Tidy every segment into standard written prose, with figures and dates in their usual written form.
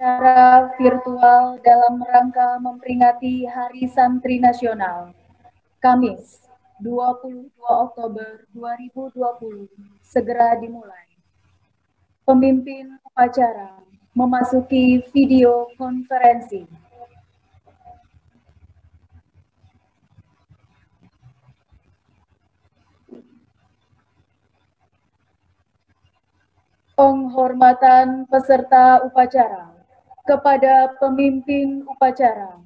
secara virtual dalam rangka memperingati Hari Santri Nasional, Kamis, 22 Oktober 2020, segera dimulai. Pemimpin upacara memasuki video konferensi. Penghormatan peserta upacara kepada pemimpin upacara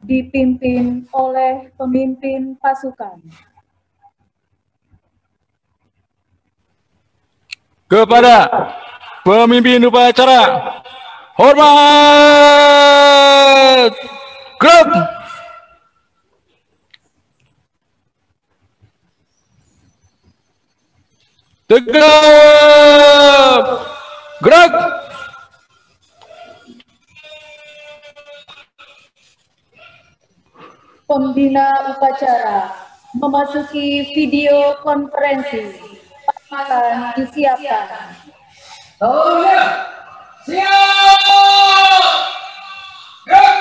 dipimpin oleh pemimpin pasukan. Kepada pemimpin upacara, hormat! Gerak! Tegak! Gerak! Pembina upacara memasuki video konferensi. Akan disiapkan. Siap! Gerak!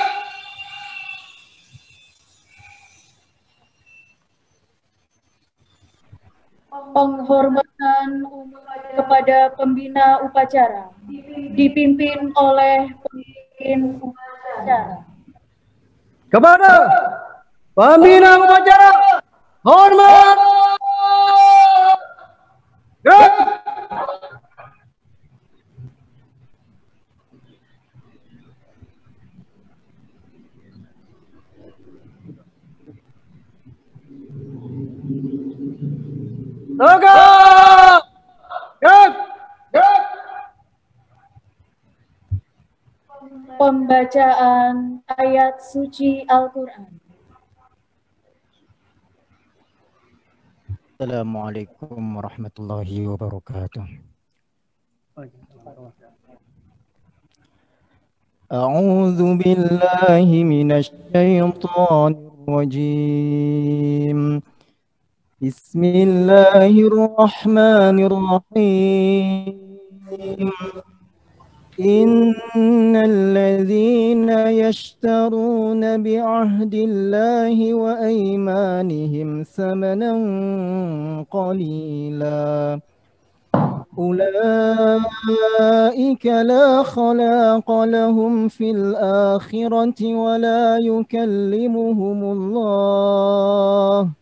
Penghormatan kepada pembina upacara dipimpin oleh pemimpin upacara. Kepada pembina upacara, hormat! Gerak! Tegak! Gerak! Gerak! Pembacaan ayat suci Al-Quran. Assalamualaikum warahmatullahi wabarakatuh. A'udzu billahi minasy syaithanir rajim. Bismillahirrahmanirrahim. Innal ladzina yashtaruna bi'ahdillahi wa aymanihim thamanan qalila ulaika la khalaqa lahum fil akhirati wa la yukallimuhumullah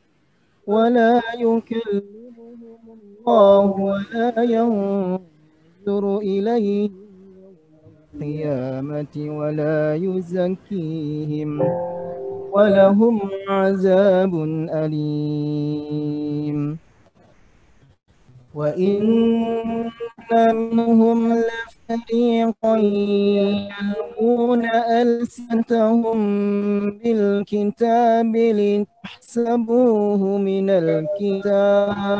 ولا يكلمهم الله ولا ينظر إليهم يوم القيامة ولا يزكيهم ولهم عذاب أليم وإن منهم لفريقا يلوون ألسنتهم بالكتاب لتحسبوه من الكتاب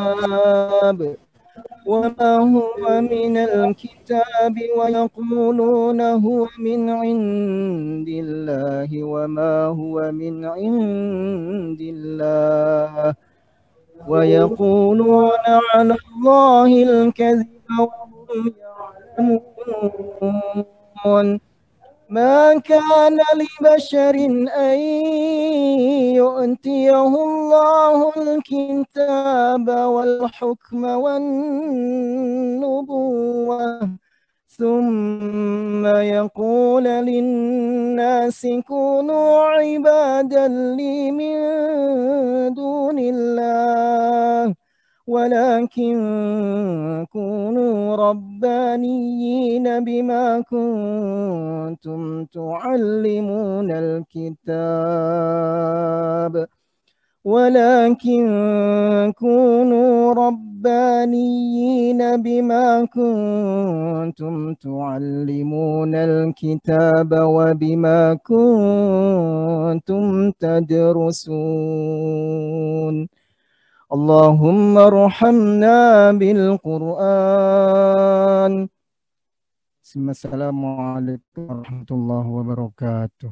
وما هو من الكتاب ويقولون هو من عند الله وما هو من عند الله ويقولون على الله الكذب وهم يعلمون ما كان لبشر أن يؤتيه الله الكتاب والحكم والنبوة ثم يقول للناس كونوا عبادا لي من دون الله ولكن كونوا ربانيين بما كنتم تعلمون الكتاب ولكن كونوا ربانيين بما كنتم تعلمون الكتاب وبما كنتم تدرسون اللهم ارحمنا بالقرآن. Assalamualaikum warahmatullahi wabarakatuh.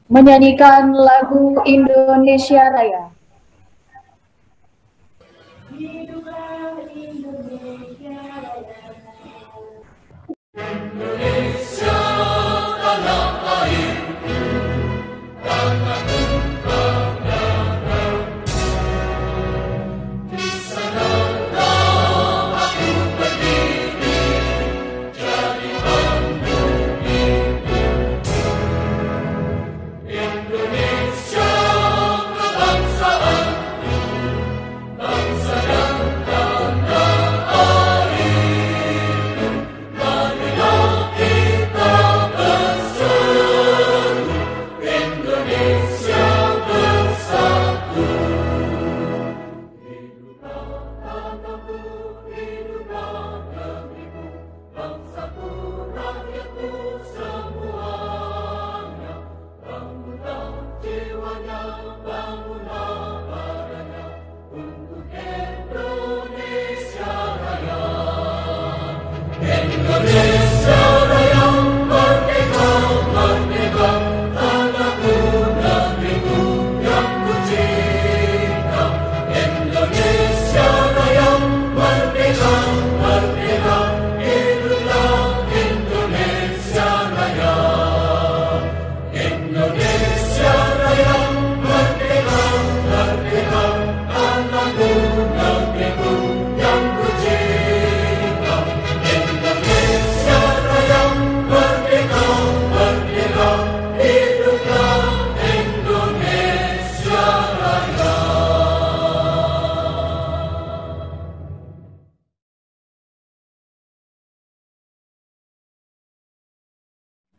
Menyanyikan lagu Indonesia Raya. Hiduplah Indonesia Raya.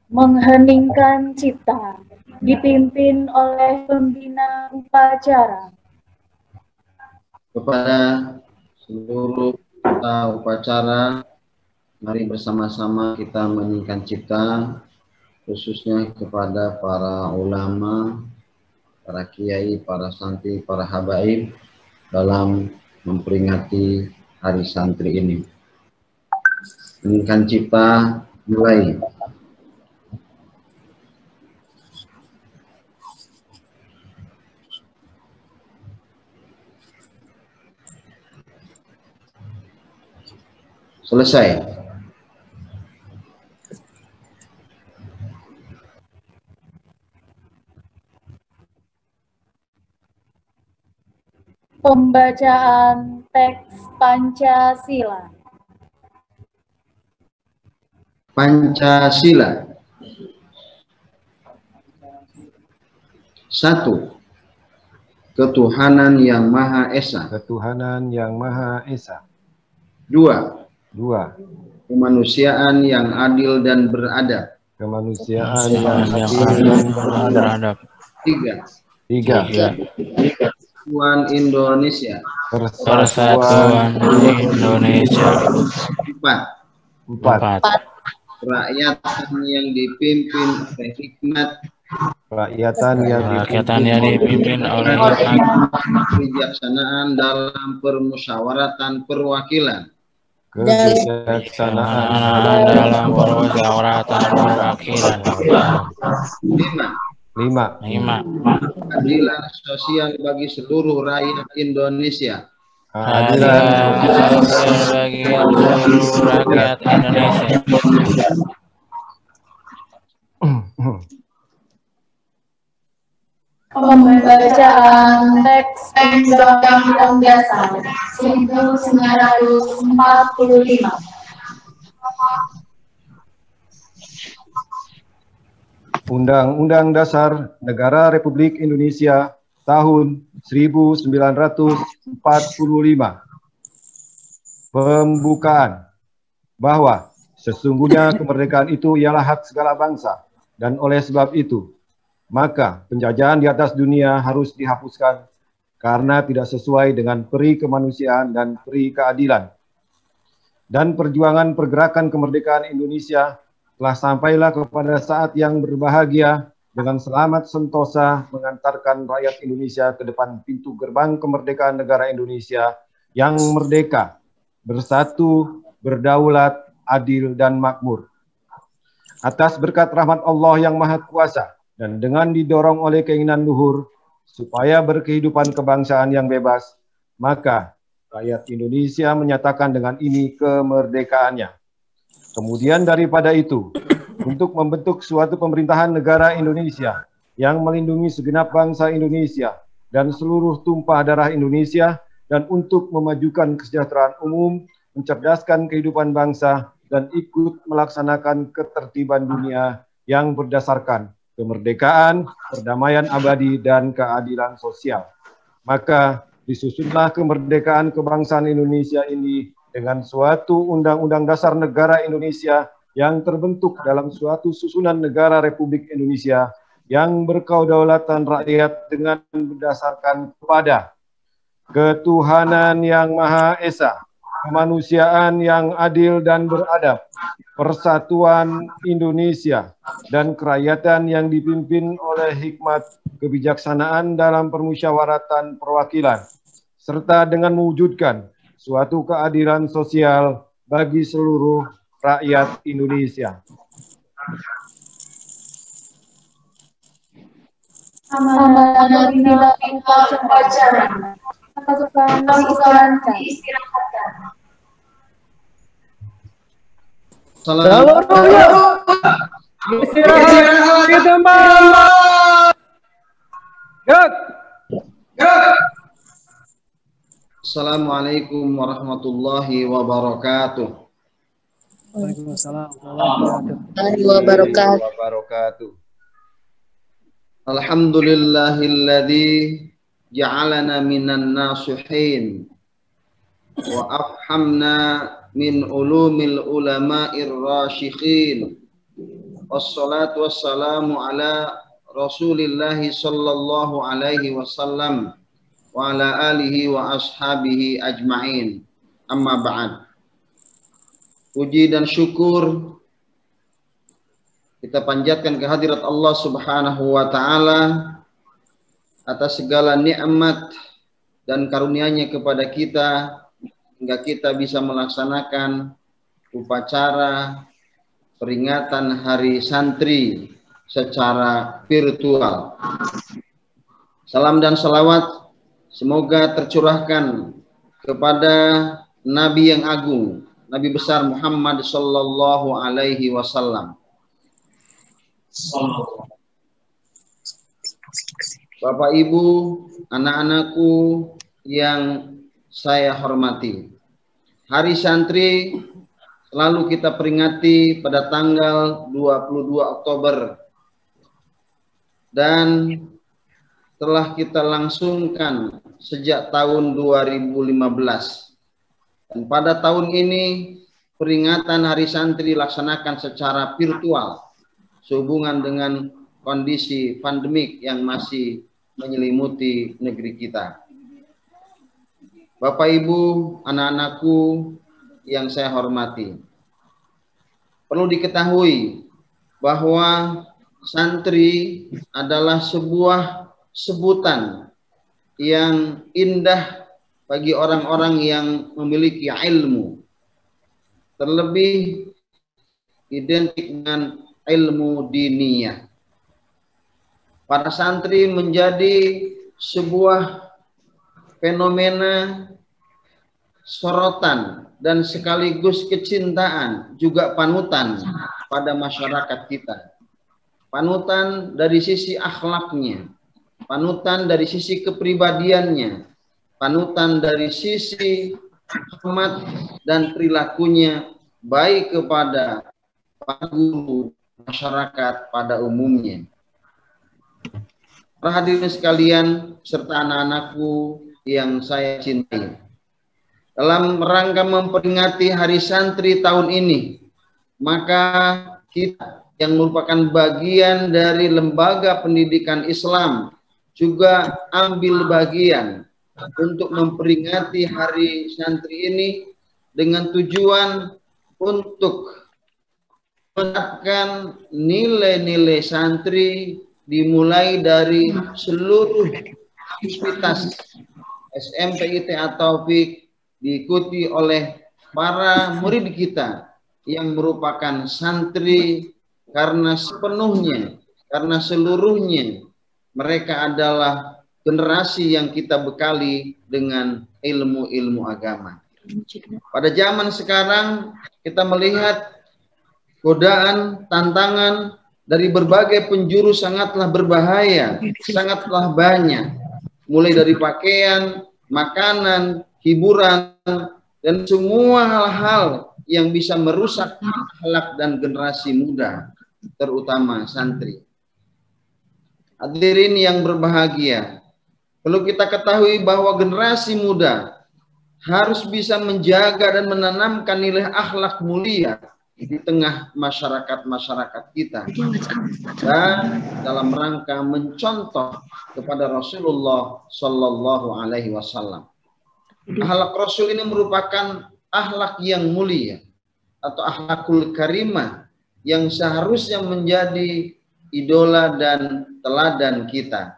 mengheningkan cipta, dipimpin oleh pembina upacara. Kepada seluruh peserta upacara, mari bersama-sama kita meninggikan cipta, khususnya kepada para ulama, para kiai, para santri, para habaib dalam memperingati Hari Santri ini. Meninggikan cipta, mulai. Selesai. Pembacaan teks Pancasila. Pancasila. 1. Ketuhanan yang Maha Esa. Ketuhanan yang Maha Esa. 2. 2. Kemanusiaan yang adil dan beradab. Kemanusiaan yang adil dan beradab. 3. 3. Persatuan Indonesia. Persatuan Indonesia. 4. Rakyatan yang dipimpin oleh hikmat. Rakyatan yang dipimpin oleh hikmat. Kebijaksanaan dalam permusyawaratan perwakilan. Kebijaksanaan dalam permusyawaratan perwakilan. 5. 5. Keadilan sosial bagi seluruh rakyat Indonesia. Keadilan sosial bagi seluruh rakyat Indonesia. Pembacaan teks Undang-Undang Dasar 1945. Undang-Undang Dasar Negara Republik Indonesia tahun 1945. Pembukaan. Bahwa sesungguhnya kemerdekaan itu ialah hak segala bangsa, dan oleh sebab itu maka penjajahan di atas dunia harus dihapuskan karena tidak sesuai dengan peri kemanusiaan dan peri keadilan. Dan perjuangan pergerakan kemerdekaan Indonesia telah sampailah kepada saat yang berbahagia dengan selamat sentosa mengantarkan rakyat Indonesia ke depan pintu gerbang kemerdekaan negara Indonesia yang merdeka, bersatu, berdaulat, adil, dan makmur. Atas berkat rahmat Allah yang Maha Kuasa, dan dengan didorong oleh keinginan luhur supaya berkehidupan kebangsaan yang bebas, maka rakyat Indonesia menyatakan dengan ini kemerdekaannya. Kemudian daripada itu, untuk membentuk suatu pemerintahan negara Indonesia yang melindungi segenap bangsa Indonesia dan seluruh tumpah darah Indonesia, dan untuk memajukan kesejahteraan umum, mencerdaskan kehidupan bangsa, dan ikut melaksanakan ketertiban dunia yang berdasarkan kemerdekaan, perdamaian abadi, dan keadilan sosial. Maka disusunlah kemerdekaan kebangsaan Indonesia ini dengan suatu Undang-Undang Dasar Negara Indonesia yang terbentuk dalam suatu susunan negara Republik Indonesia yang berkedaulatan rakyat dengan berdasarkan kepada ketuhanan yang Maha Esa, kemanusiaan yang adil dan beradab, persatuan Indonesia, dan kerakyatan yang dipimpin oleh hikmat kebijaksanaan dalam permusyawaratan perwakilan, serta dengan mewujudkan suatu keadilan sosial bagi seluruh rakyat Indonesia. Amanah pimpinan upacara. Pasukan diistirahatkan. Seluruhnya istirahat di tempat. Gerak. Assalamualaikum warahmatullahi wabarakatuh. Waalaikumsalam warahmatullahi wabarakatuh. Alhamdulillahilladzi ja'alana minan nasihin wa afhamna min ulumil ulama'ir rasyikhin wassalatu wassalamu ala Rasulillahi sallallahu alaihi wasallam wa ala alihi wa ashabihi ajma'in. Amma ba'd. Puji dan syukur kita panjatkan kehadirat Allah Subhanahu wa taala atas segala nikmat dan karunia-Nya kepada kita hingga kita bisa melaksanakan upacara peringatan Hari Santri secara virtual. Salam dan salawat semoga tercurahkan kepada Nabi yang agung, Nabi besar Muhammad sallallahu alaihi wasallam. Bapak Ibu, anak-anakku yang saya hormati. Hari Santri selalu kita peringati pada tanggal 22 Oktober. Dan telah kita langsungkan sejak tahun 2015. Dan pada tahun ini peringatan Hari Santri dilaksanakan secara virtual sehubungan dengan kondisi pandemik yang masih menyelimuti negeri kita. Bapak Ibu, anak-anakku yang saya hormati, perlu diketahui bahwa santri adalah sebuah sebutan yang indah bagi orang-orang yang memiliki ilmu, terlebih identik dengan ilmu diniyah. Para santri menjadi sebuah fenomena sorotan dan sekaligus kecintaan, juga panutan pada masyarakat kita. Panutan dari sisi akhlaknya, panutan dari sisi kepribadiannya, panutan dari sisi hormat dan perilakunya baik kepada para guru, masyarakat pada umumnya. Para hadirin sekalian serta anak-anakku yang saya cintai, dalam rangka memperingati Hari Santri tahun ini, maka kita yang merupakan bagian dari lembaga pendidikan Islam juga ambil bagian untuk memperingati Hari Santri ini dengan tujuan untuk menetapkan nilai-nilai santri dimulai dari seluruh aktivitas SMP ITA Taufik diikuti oleh para murid kita yang merupakan santri karena sepenuhnya, karena seluruhnya mereka adalah generasi yang kita bekali dengan ilmu-ilmu agama. Pada zaman sekarang kita melihat godaan, tantangan dari berbagai penjuru sangatlah berbahaya, sangatlah banyak. Mulai dari pakaian, makanan, hiburan, dan semua hal-hal yang bisa merusak akhlak dan generasi muda, terutama santri. Hadirin yang berbahagia, perlu kita ketahui bahwa generasi muda harus bisa menjaga dan menanamkan nilai akhlak mulia di tengah masyarakat kita, dan dalam rangka mencontoh kepada Rasulullah Sallallahu Alaihi Wasallam. Akhlak Rasul ini merupakan akhlak yang mulia atau akhlakul karimah yang seharusnya menjadi idola dan teladan kita.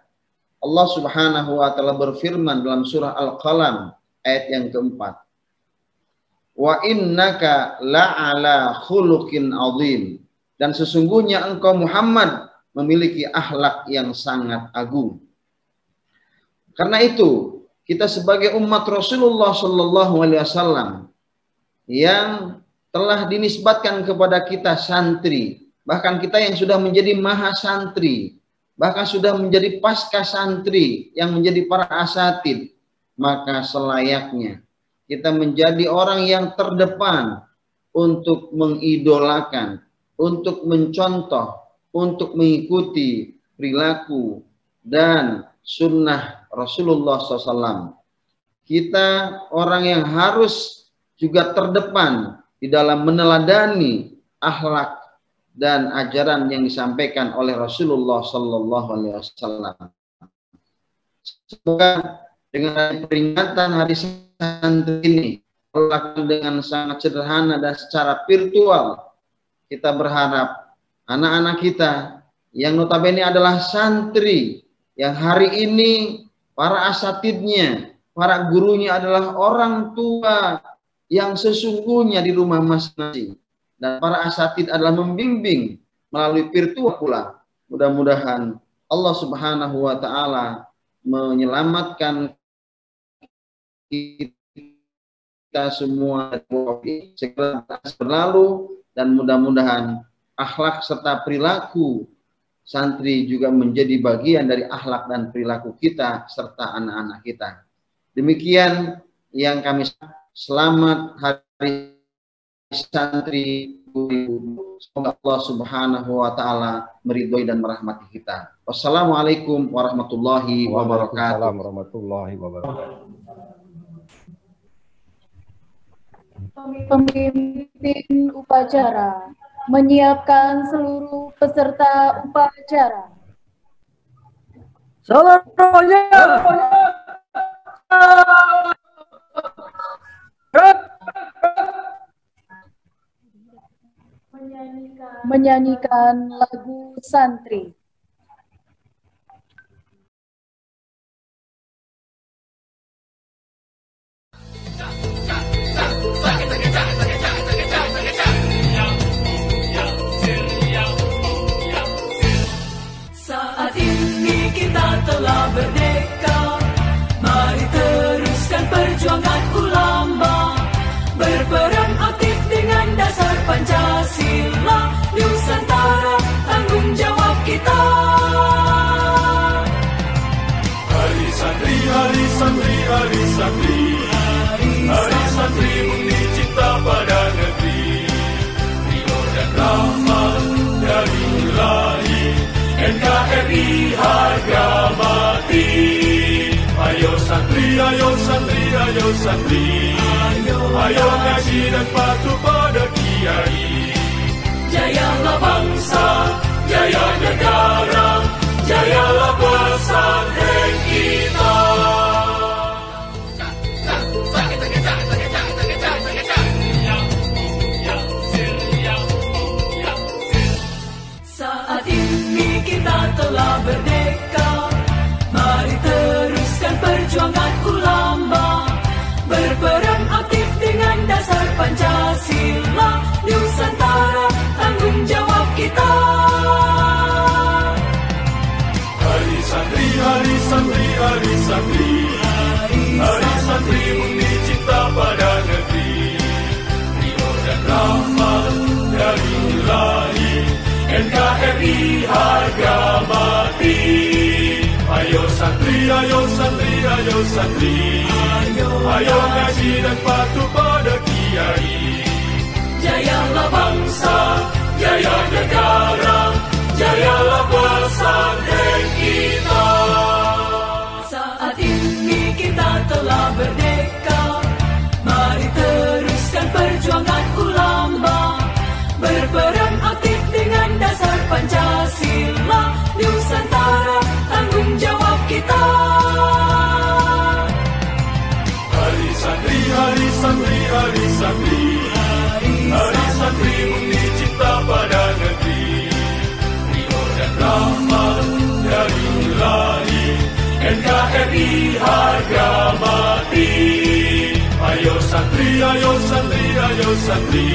Allah Subhanahu wa taala berfirman dalam surah Al-Qalam ayat yang keempat, wa innaka la'ala khuluqin azim, dan sesungguhnya engkau Muhammad memiliki akhlak yang sangat agung. Karena itu kita sebagai umat Rasulullah Sallallahu Alaihi Wasallam yang telah dinisbatkan kepada kita santri, bahkan kita yang sudah menjadi maha santri, bahkan sudah menjadi pasca santri yang menjadi para asatid, maka selayaknya kita menjadi orang yang terdepan untuk mengidolakan, untuk mencontoh, untuk mengikuti perilaku dan sunnah Rasulullah SAW. Kita orang yang harus juga terdepan di dalam meneladani akhlak dan ajaran yang disampaikan oleh Rasulullah Sallallahu Alaihi Wasallam. Semoga dengan peringatan hari santri ini dilakukan dengan sangat sederhana dan secara virtual. Kita berharap anak-anak kita yang notabene adalah santri, yang hari ini para asatidnya, para gurunya adalah orang tua yang sesungguhnya di rumah masing-masing. Dan para asatid adalah membimbing melalui virtual pula. Mudah-mudahan Allah Subhanahu wa Ta'ala menyelamatkan kita semua segera berlalu, dan mudah-mudahan akhlak serta perilaku santri juga menjadi bagian dari akhlak dan perilaku kita serta anak-anak kita. Demikian yang kami selamat hari santri. Semoga Allah Subhanahu wa Ta'ala meridhoi dan merahmati kita. Wassalamualaikum warahmatullahi wabarakatuh. Warahmatullahi wabarakatuh. Pemimpin upacara menyiapkan seluruh peserta upacara. Seluruhnya menyanyikan lagu santri. Saat ini kita telah merdeka, mari teruskan perjuangan ulama, berperan aktif dengan dasar Pancasila, Nusantara tanggung jawab kita. Hari santri, hari santri, hari santri, hari santri murni cinta pada negeri, ridho dan rahmat dari Ilahi, NKRI harga mati. Ayo santri, ayo santri, ayo santri, ayo ngaji dan patuh pada kiai. Jayalah bangsa, jaya negara, jayalah pesantren kita. Saat ini kita telah merdeka, mari teruskan perjuangan ulama, berperan aktif dengan dasar Pancasila, Nusantara tanggung jawab kita. Hari santri, hari santri, hari santri, hari santri murni cinta pada negeri, ridho dan rahmat dari Ilahi, NKRI harga mati. Ayo santri, ayo santri, ayo santri, ayo ngaji dan patuh pada kiai. Jayalah bangsa, jaya negara, jayalah pesantren kita. Saat ini kita telah merdeka, mari teruskan perjuangan ulama, berperan aktif dengan dasar Pancasila, Nusantara tanggung jawab kita. Hari santri, hari santri, hari santri, hari santri murni cinta pada negeri, ridho dan rahmat dari Ilahi, NKRI harga mati. Ayo santri, ayo santri, ayo santri,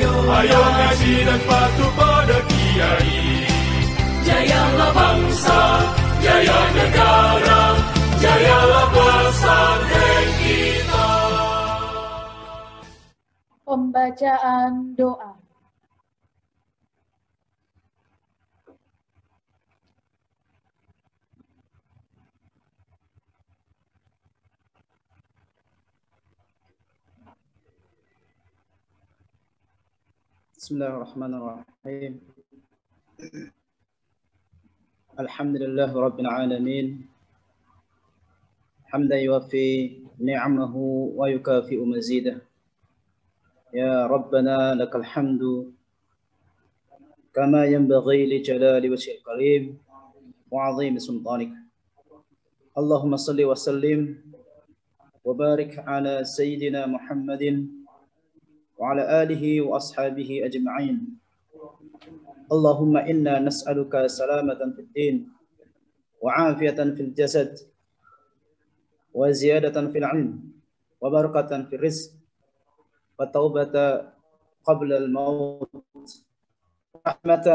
ayo ngaji dan patuh pada kiai. Jayalah bangsa, jaya negara, jayalah pesantren kita. Pembacaan doa. Bismillahirrahmanirrahim. Alhamdulillah Rabbil Alamin. Hamdan yuwafi ni'amahu wa yukafi'u mazidah. Ya Rabbana lakal hamdu كما ينبغي لجلال وجهك الكريم وعظيم سلطانك. اللهم صل وسلم وبارك على سيدنا محمد وعلى آله وأصحابه أجمعين. اللهم إنا نسألك سلامة في الدين وعافية في الجسد وزيادة في العلم وبركة في الرزق وتوبة قبل الموت رحمة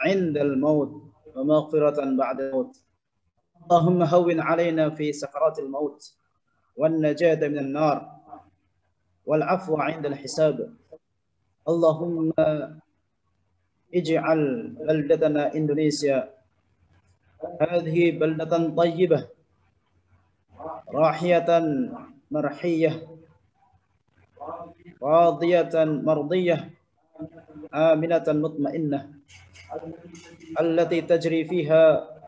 عند الموت ومغفرة بعد الموت. اللهم هون علينا في سكرات الموت والنجاة من النار والعفو عند الحساب. اللهم اجعل بلدتنا إندونيسيا هذه بلدة طيبة راحية مرحية راضية مرضية آمنة مطمئنة التي تجري فيها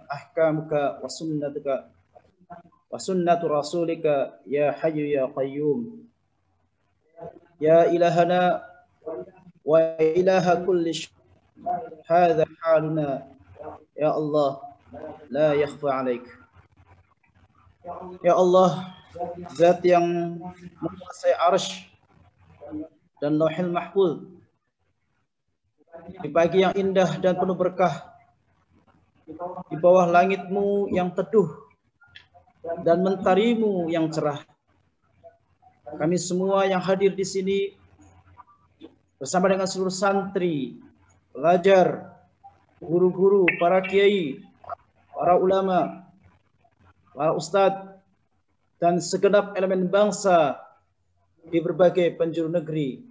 أحكامك وسنتك وسنة رسولك يا حي يا قيوم يا إلهنا وإله كل شيء. هذا حالنا يا الله لا يخفى عليك. Ya Allah, Zat yang menguasai arsy dan lauhil mahfuz, di pagi yang indah dan penuh berkah, di bawah langit-Mu yang teduh dan mentari-Mu yang cerah, kami semua yang hadir di sini bersama dengan seluruh santri, pelajar, guru-guru, para kiai, para ulama, para ustadz, dan segenap elemen bangsa di berbagai penjuru negeri.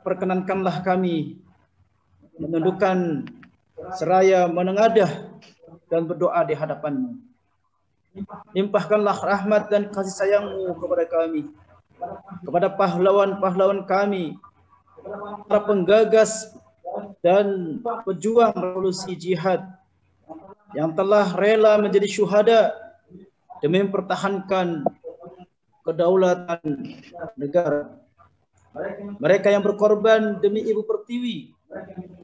Perkenankanlah kami menundukkan seraya menengadah dan berdoa di hadapan-Mu. Limpahkanlah rahmat dan kasih sayang-Mu kepada kami, kepada pahlawan-pahlawan kami, para penggagas dan pejuang revolusi jihad yang telah rela menjadi syuhada demi mempertahankan kedaulatan negara. Mereka yang berkorban demi Ibu Pertiwi,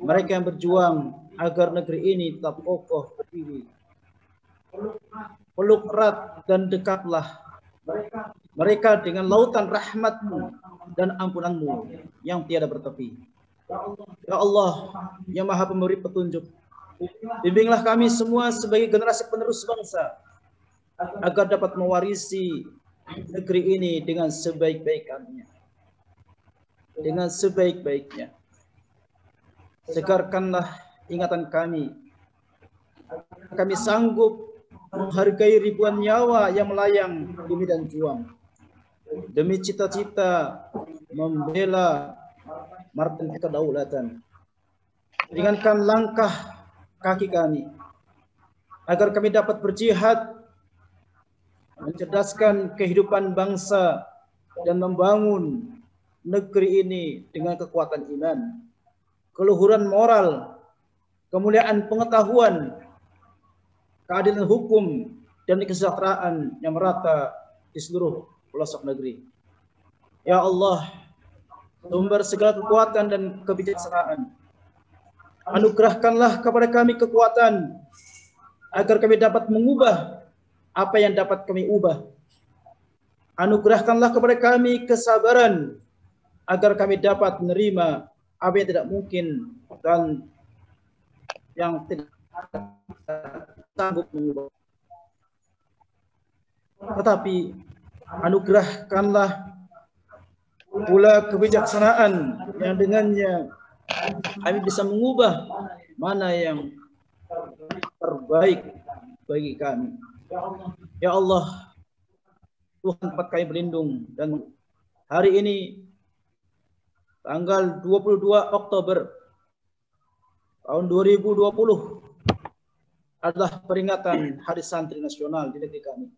mereka yang berjuang agar negeri ini tetap kokoh berdiri. Peluk erat dan dekatlah mereka dengan lautan rahmat-Mu dan ampunan-Mu yang tiada bertepi. Ya Allah, yang Maha Pemberi petunjuk, bimbinglah kami semua sebagai generasi penerus bangsa agar dapat mewarisi negeri ini dengan sebaik-baiknya. Dengan sebaik-baiknya. Segarkanlah ingatan kami. Kami sanggup menghargai ribuan nyawa yang melayang di medan juang demi cita-cita membela martabat kedaulatan. Ringankan langkah kaki kami agar kami dapat berjihad, mencerdaskan kehidupan bangsa dan membangun negeri ini dengan kekuatan iman, keluhuran moral, kemuliaan pengetahuan, keadilan hukum, dan kesejahteraan yang merata di seluruh pelosok negeri. Ya Allah, sumber segala kekuatan dan kebijaksanaan, anugerahkanlah kepada kami kekuatan agar kami dapat mengubah apa yang dapat kami ubah. Anugerahkanlah kepada kami kesabaran agar kami dapat menerima apa yang tidak mungkin dan yang tidak sanggup mengubah. Tetapi anugerahkanlah pula kebijaksanaan yang dengannya kami bisa mengubah mana yang terbaik bagi kami. Ya Allah, Tuhan tempat kami berlindung, dan hari ini tanggal 22 Oktober tahun 2020 adalah peringatan Hari Santri Nasional di negeri kami,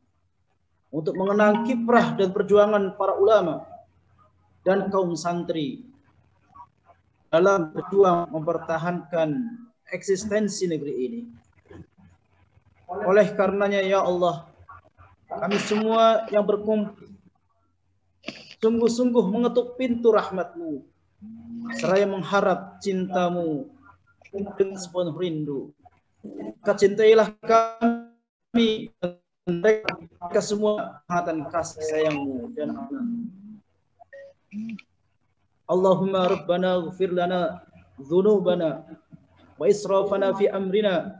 untuk mengenang kiprah dan perjuangan para ulama dan kaum santri dalam berjuang mempertahankan eksistensi negeri ini. Oleh karenanya ya Allah, kami semua yang berkumpul sungguh-sungguh mengetuk pintu rahmat-Mu seraya mengharap cintamu dengan sepenuh rindu. Cintailah kami dan mereka semua dengan kasih sayangmu dan amanahmu. Allahumma rabbana ighfir lana dhunubana wa israfana fi amrina.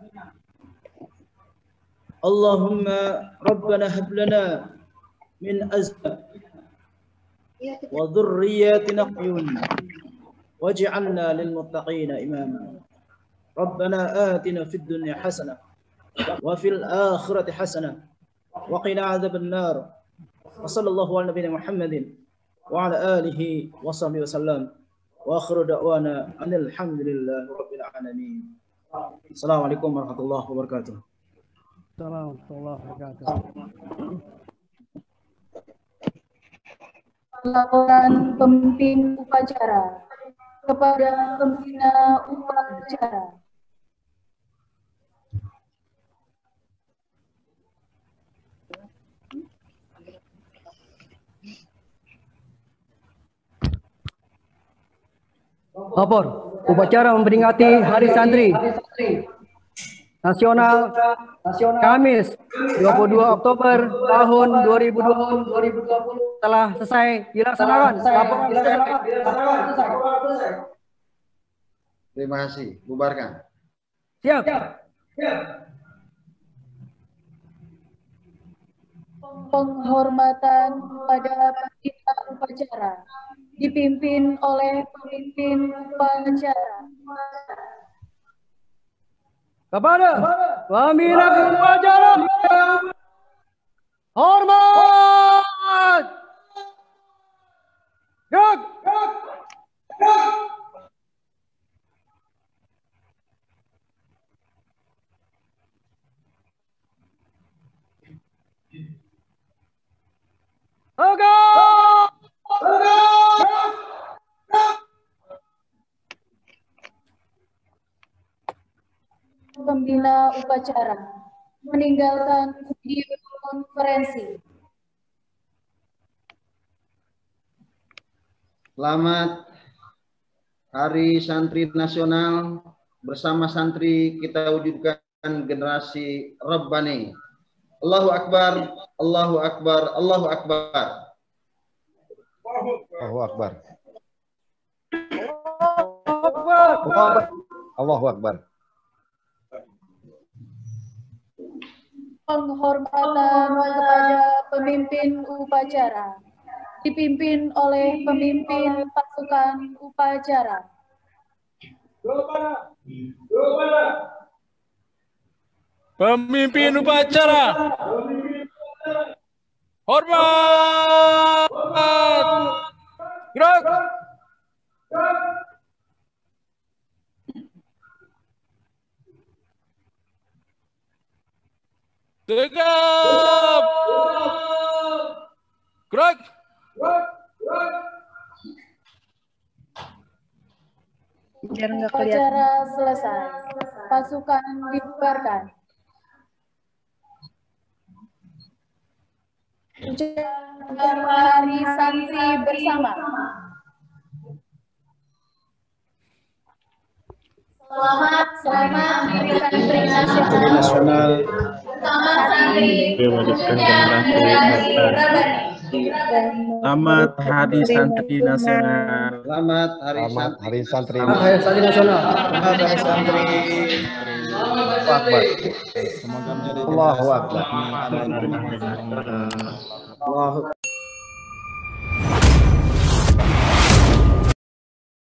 Allahumma rabbana hab lana min azwajina wa dhurriyyatina qurrata waj'alna lil muttaqina imama. Rabbana atina fid dunya hasanah wa fil akhirati hasanah wa qina adzaban nar. Wa sallallahu ala nabiyyina Muhammadin wa ala alihi wa sahbihi wasallam. Wa akhiru da'wana anil hamdulillahi rabbil alamin. Assalamualaikum warahmatullahi wabarakatuh. Assalamualaikum warahmatullahi wabarakatuh. Laporan pemimpin upacara kepada pembina upacara. Lapor, upacara memperingati Hari Santri Nasional Kamis 22 Oktober tahun 2020 telah selesai dilaksanakan. Terima kasih. Bubarkan. Siap. Penghormatan pada panitia upacara dipimpin oleh pemimpin upacara. Kepada pembina upacara, hormat. Gerak. Pembina upacara meninggalkan video konferensi. Selamat Hari Santri Nasional. Bersama santri kita wujudkan generasi Rabbani. Allahu Akbar, Allahu Akbar, Allahu Akbar. Allahu Akbar. Allahu Akbar. Penghormatan kepada pemimpin upacara dipimpin oleh pemimpin pasukan upacara. Pemimpin upacara. Hormat. Gerak. Tegap. Gerak. Upacara selesai. Pasukan dibubarkan. Ucapan Hari Santri bersama. Selamat Hari Santri Nasional. Selamat Santri. Selamat Hari Santri Nasional. Selamat Hari Santri. Selamat Hari Santri Nasional. Selamat Hari Santri. Allahu Akbar. Semoga menjadi Allahu Akbar. generasi